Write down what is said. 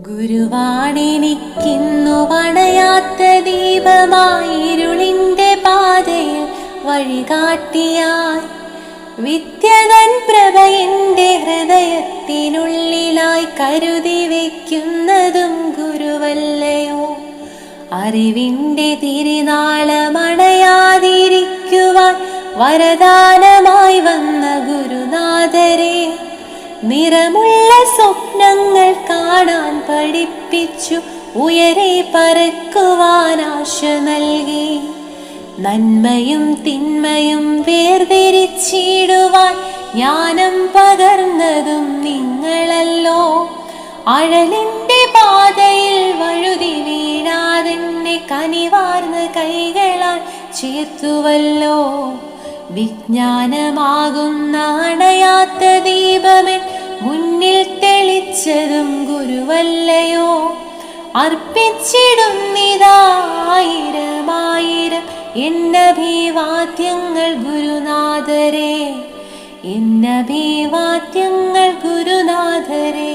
ഗുരുവാണെനിക്കിന്നു വണയാത്ത ദീപമായിരുളിന്റെ പാതയിൽ വഴികാട്ടിയായി വിദ്യതൻ പ്രഭ എന്റെ ഹൃദയത്തിനുള്ളിലായി കരുതി വയ്ക്കുന്നതും ഗുരുവല്ലയോ. അറിവിന്റെ തിരുനാളമണയാതിരിക്കുവാൻ വരദാനമായി വന്ന ഗുരുനാഥരെ, നിറമുള്ള സ്വപ്നങ്ങൾ കാണാൻ പഠിപ്പിച്ചു ഉയരെ പറക്കുവാൻ ആശ നൽകി. നന്മയും തിന്മയും വേർതിരിച്ചിടുവാൻ ജ്ഞാനം പകർന്നതും നിങ്ങളല്ലോ. അഴലിന്റെ പാതയിൽ വഴുതി വീഴാതെന്നെ കനിവാർന്ന കൈകളാൽ ചേർത്തുവല്ലോ. വിജ്ഞാനമാകുന്ന അണയാത്ത ദീപമൻ മുന്നിൽ തെളിച്ചതും ഗുരുവല്ലയോ. അർപ്പിച്ചിടുന്നിതായിരമായിരം എന്നഭിവാദ്യങ്ങൾ ഗുരുനാഥരെ, എന്നഭിവാദ്യങ്ങൾ ഗുരുനാഥരെ.